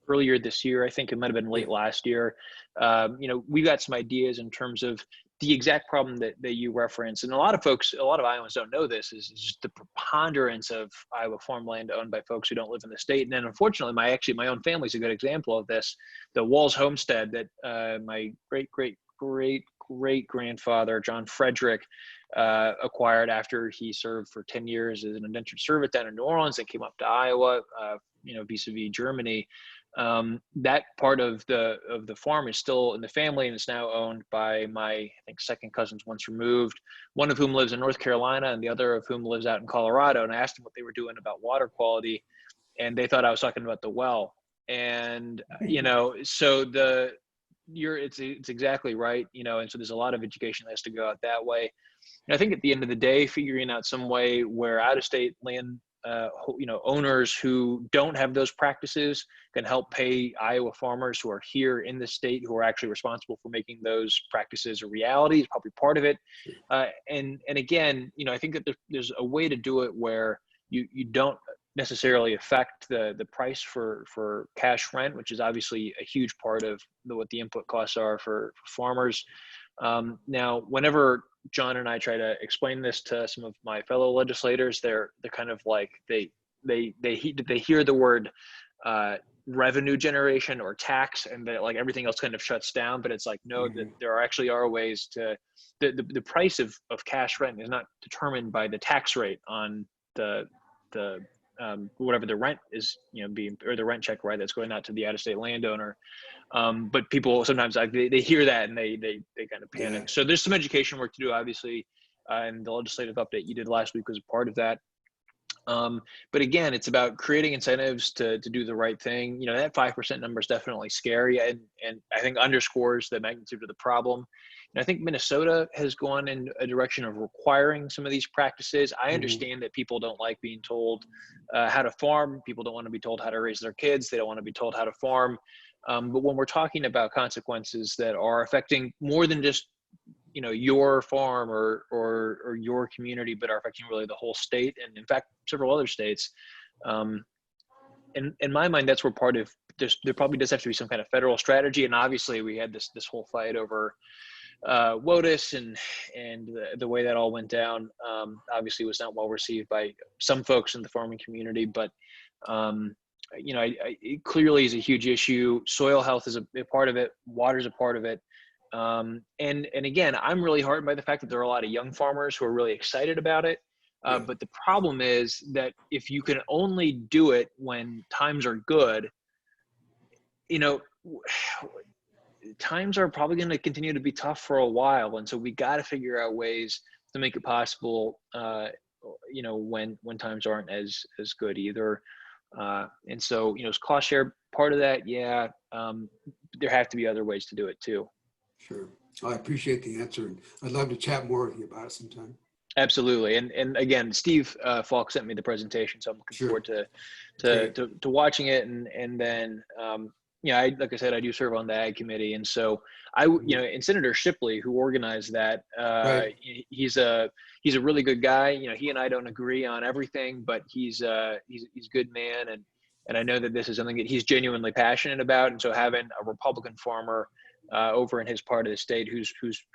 earlier this year. I think it might've been late last year. We got some ideas in terms of the exact problem that you referenced. And a lot of Iowans don't know this, is just the preponderance of Iowa farmland owned by folks who don't live in the state. And then unfortunately, my own family is a good example of this. The Wahls homestead that my great grandfather, John Frederick, acquired after he served for 10 years as an indentured servant down in New Orleans and came up to Iowa, vis-a-vis Germany. That part of the farm is still in the family, and it's now owned by my, second cousins once removed, one of whom lives in North Carolina and the other of whom lives out in Colorado. And I asked them what they were doing about water quality, and they thought I was talking about the well. And, so it's exactly right, and so there's a lot of education that has to go out that way. And I think at the end of the day, figuring out some way where out-of-state land owners who don't have those practices can help pay Iowa farmers who are here in the state, who are actually responsible for making those practices a reality, is probably part of it. And again, I think that there's a way to do it where you don't necessarily affect the price for cash rent, which is obviously a huge part of what the input costs are for farmers. Now, whenever John and I try to explain this to some of my fellow legislators, they're kind of like, they they hear the word revenue generation or tax, and that like everything else kind of shuts down. But it's like, no, that there actually are ways to the price of cash rent is not determined by the tax rate on the whatever the rent is, being, or the rent check, right, that's going out to the out-of-state landowner. But people sometimes like they hear that and they kind of panic. So there's some education work to do, obviously, and the legislative update you did last week was a part of that. But again, it's about creating incentives to do the right thing. That 5% number is definitely scary, and I think underscores the magnitude of the problem. And I think Minnesota has gone in a direction of requiring some of these practices. I understand that people don't like being told how to farm. People don't want to be told how to raise their kids. They don't want to be told how to farm. But when we're talking about consequences that are affecting more than just your farm or your community, but are affecting really the whole state, and in fact several other states, in my mind, that's where part of there probably does have to be some kind of federal strategy. And obviously we had this whole fight over WOTUS, and the way that all went down obviously was not well received by some folks in the farming community, but it clearly is a huge issue. Soil health is a part of it. Water is a part of it. And again, I'm really heartened by the fact that there are a lot of young farmers who are really excited about it. But the problem is that if you can only do it when times are good, times are probably going to continue to be tough for a while. And so we got to figure out ways to make it possible, when times aren't as good either. And so, is cost share part of that? Yeah. There have to be other ways to do it too. Sure. I appreciate the answer, and I'd love to chat more with you about it sometime. Absolutely. And again, Steve Falk sent me the presentation, so I'm looking forward to watching it. And then, like I said, I do serve on the Ag Committee. And so and Senator Shipley, who organized that, he's a really good guy. He and I don't agree on everything, but he's a good man. And I know that this is something that he's genuinely passionate about. And so having a Republican farmer over in his part of the state who's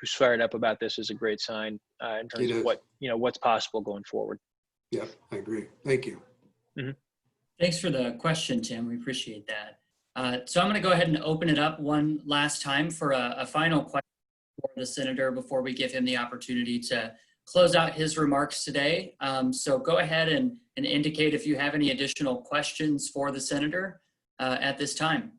fired up about this is a great sign in terms of what's possible going forward. Yeah, I agree. Thank you. Thanks for the question, Tim. We appreciate that. So I'm going to go ahead and open it up one last time for a final question for the senator before we give him the opportunity to close out his remarks today. So go ahead and indicate if you have any additional questions for the senator at this time.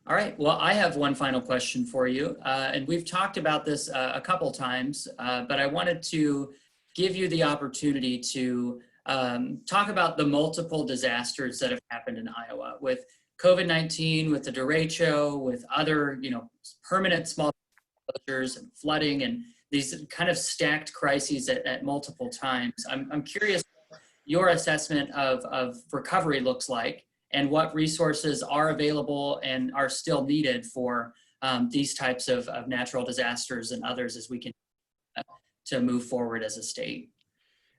All right, well, I have one final question for you, and we've talked about this a couple times, but I wanted to give you the opportunity to talk about the multiple disasters that have happened in Iowa with COVID-19, with the derecho, with other, permanent small closures and flooding and these kind of stacked crises at multiple times. I'm curious what your assessment of recovery looks like, and what resources are available and are still needed for these types of natural disasters and others as we can to move forward as a state.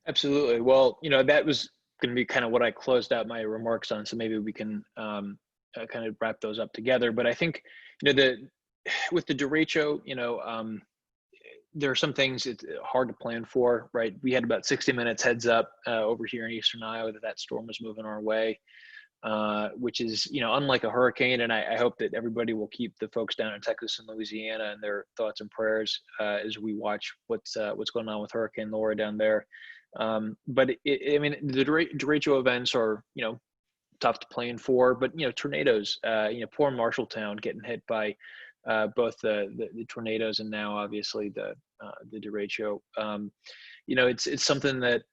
Absolutely. Well, that was going to be kind of what I closed out my remarks on. So maybe we can kind of wrap those up together. But I think, with the derecho, there are some things it's hard to plan for, right? We had about 60 minutes heads up over here in Eastern Iowa that storm was moving our way. Which is, unlike a hurricane. And I hope that everybody will keep the folks down in Texas and Louisiana in their thoughts and prayers as we watch what's going on with Hurricane Laura down there. But the derecho events are, tough to plan for, but, tornadoes, poor Marshalltown getting hit by both the tornadoes and now obviously the derecho. It's something that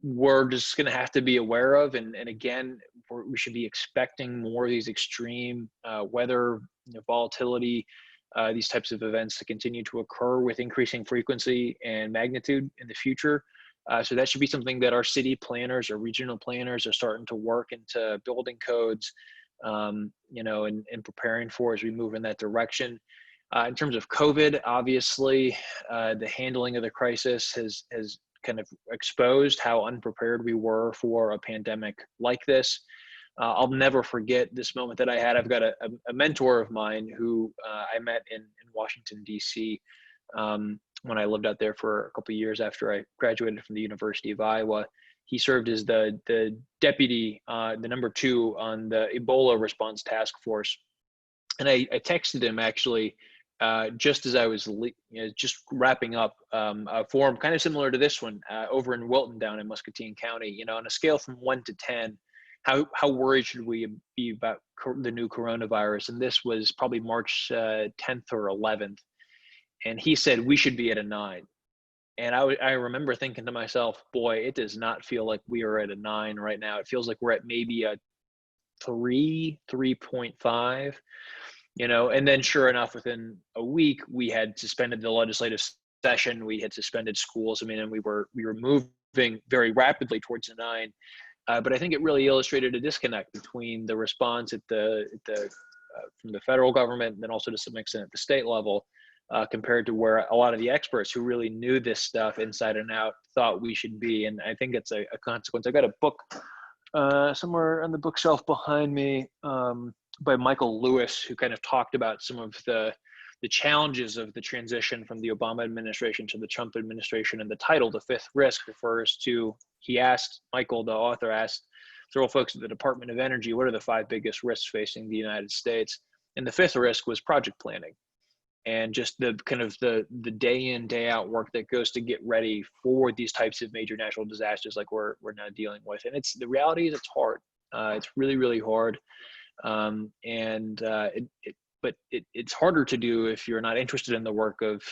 we're just going to have to be aware of. And again, we should be expecting more of these extreme weather, volatility, these types of events to continue to occur with increasing frequency and magnitude in the future. So that should be something that our city planners or regional planners are starting to work into building codes, and preparing for as we move in that direction. In terms of COVID, obviously, the handling of the crisis has kind of exposed how unprepared we were for a pandemic like this. I'll never forget this moment that I had. I've got a mentor of mine who I met in Washington, D.C. when I lived out there for a couple of years after I graduated from the University of Iowa. He served as the deputy, the number 2 on the Ebola response task force. And I texted him actually just as I was just wrapping up a forum kind of similar to this one over in Wilton down in Muscatine County. On a scale from 1 to 10, how worried should we be about the new coronavirus? And this was probably March 10th or 11th. And he said we should be at a 9. And I remember thinking to myself, boy, it does not feel like we are at a 9 right now. It feels like we're at maybe a 3.5. And then sure enough, within a week, we had suspended the legislative session. We had suspended schools. And we were moving very rapidly towards a 9. But I think it really illustrated a disconnect between the response at from the federal government and then also to some extent at the state level compared to where a lot of the experts who really knew this stuff inside and out thought we should be. And I think it's a consequence. I got a book somewhere on the bookshelf behind me by Michael Lewis, who kind of talked about some of the challenges of the transition from the Obama administration to the Trump administration. And the title, The Fifth Risk, refers to, Michael, the author, asked several folks at the Department of Energy, what are the 5 biggest risks facing the United States? And the 5th risk was project planning. And just the kind of the day in, day out work that goes to get ready for these types of major natural disasters like we're now dealing with. And the reality is it's hard. It's really, really hard. But it's harder to do if you're not interested in the work of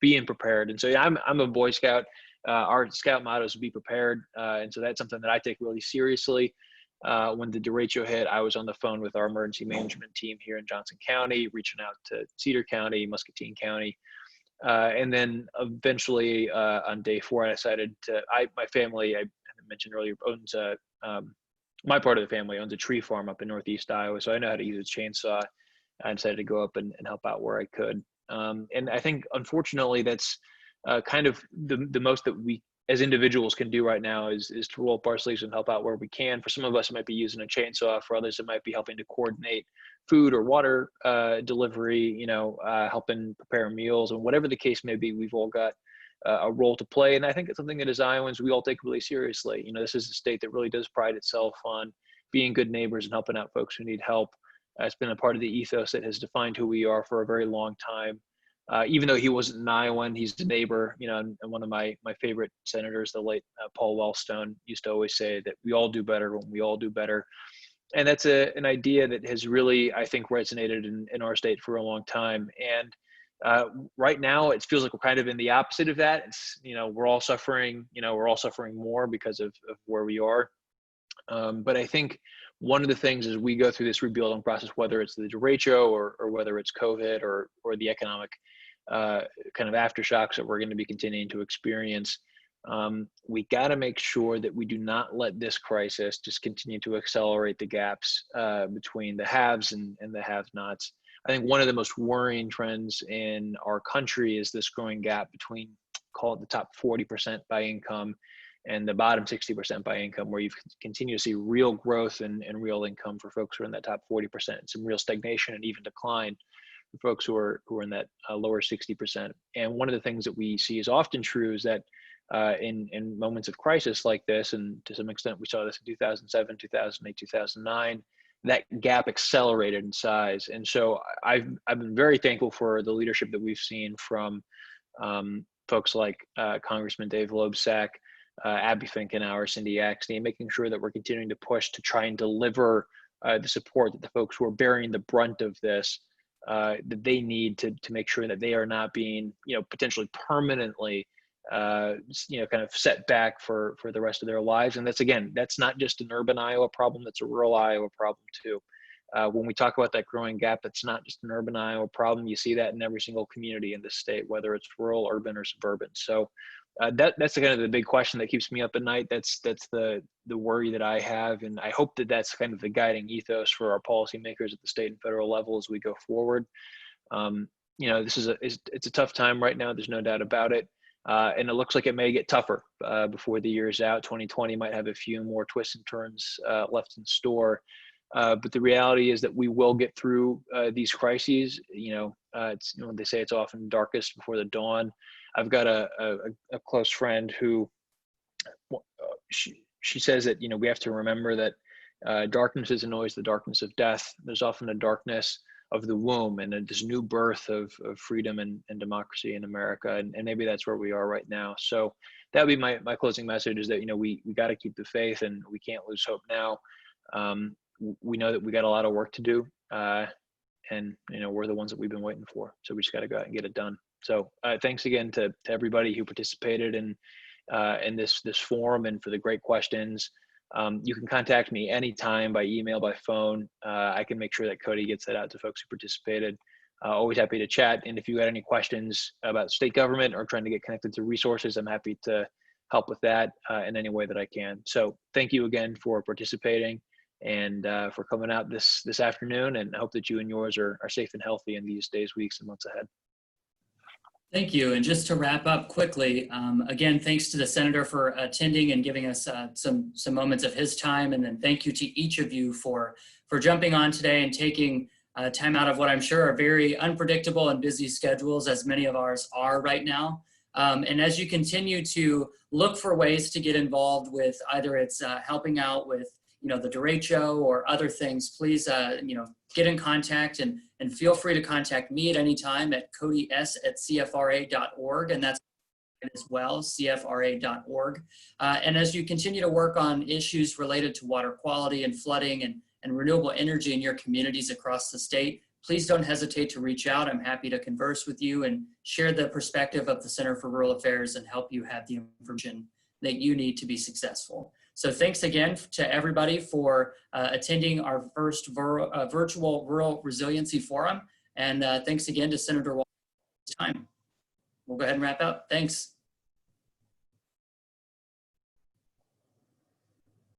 being prepared. And so yeah, I'm a Boy Scout. Our Scout motto is be prepared. And so that's something that I take really seriously. When the derecho hit, I was on the phone with our emergency management team here in Johnson County, reaching out to Cedar County, Muscatine County. And then eventually on day 4, I decided my family, I mentioned earlier, owns my part of the family owns a tree farm up in Northeast Iowa. So I know how to use a chainsaw. I decided to go up and help out where I could. And I think, unfortunately, that's kind of the most that we as individuals can do right now is to roll up our sleeves and help out where we can. For some of us, it might be using a chainsaw. For others, it might be helping to coordinate food or water delivery, helping prepare meals, and whatever the case may be, we've all got a role to play. And I think it's something that as Iowans, we all take really seriously. This is a state that really does pride itself on being good neighbors and helping out folks who need help. It's been a part of the ethos that has defined who we are for a very long time. Even though he wasn't an Iowan, he's a neighbor, and one of my favorite senators, the late Paul Wellstone, used to always say that we all do better when we all do better. And that's an idea that has really, I think, resonated in our state for a long time. And right now, it feels like we're kind of in the opposite of that. It's, we're all suffering, more because of where we are. But I think one of the things as we go through this rebuilding process, whether it's the derecho or whether it's COVID or the economic kind of aftershocks that we're going to be continuing to experience, we got to make sure that we do not let this crisis just continue to accelerate the gaps between the haves and the have-nots. I think one of the most worrying trends in our country is this growing gap between, call it the top 40% by income and the bottom 60% by income, where you continue to see real growth and real income for folks who are in that top 40%, and some real stagnation and even decline for folks who are in that lower 60%. And one of the things that we see is often true is that in moments of crisis like this, and to some extent we saw this in 2007, 2008, 2009, that gap accelerated in size. And so I've been very thankful for the leadership that we've seen from folks like Congressman Dave Loebsack, Abby Finkenauer, Cindy Axne, making sure that we're continuing to push to try and deliver the support that the folks who are bearing the brunt of this, that they need to make sure that they are not being, potentially permanently, kind of set back for the rest of their lives. And that's not just an urban Iowa problem, that's a rural Iowa problem too. When we talk about that growing gap, that's not just an urban Iowa problem. You see that in every single community in the state, whether it's rural, urban, or suburban. So that's kind of the big question that keeps me up at night. That's the worry that I have, and I hope that that's kind of the guiding ethos for our policymakers at the state and federal level as we go forward. This it's a tough time right now. There's no doubt about it, and it looks like it may get tougher before the year's out. 2020 might have a few more twists and turns left in store. But the reality is that we will get through these crises. They say it's often darkest before the dawn. I've got a close friend who she says that, you know, we have to remember that darkness isn't always the darkness of death. There's often a darkness of the womb and this new birth of freedom and democracy in America. And maybe that's where we are right now. So that would be my closing message, is that, you know, we got to keep the faith and we can't lose hope now. We know that we got a lot of work to do. And, you know, we're the ones that we've been waiting for. So we just got to go out and get it done. So thanks again to everybody who participated in this forum and for the great questions. You can contact me anytime by email, by phone. I can make sure that Cody gets that out to folks who participated. Always happy to chat. And if you got any questions about state government or trying to get connected to resources, I'm happy to help with that in any way that I can. So thank you again for participating and for coming out this afternoon, and I hope that you and yours are safe and healthy in these days, weeks, and months ahead. Thank you. And just to wrap up quickly, again, thanks to the Senator for attending and giving us some moments of his time. And then thank you to each of you for jumping on today and taking time out of what I'm sure are very unpredictable and busy schedules, as many of ours are right now. And as you continue to look for ways to get involved with either it's helping out with, you know, the derecho or other things, please, you know, get in contact and feel free to contact me at any time at codys@cfra.org. And that's as well, cfra.org. And as you continue to work on issues related to water quality and flooding and renewable energy in your communities across the state, please don't hesitate to reach out. I'm happy to converse with you and share the perspective of the Center for Rural Affairs and help you have the information that you need to be successful. So thanks again to everybody for attending our first virtual Rural Resiliency Forum. And thanks again to Senator Wahls for his time. We'll go ahead and wrap up. Thanks.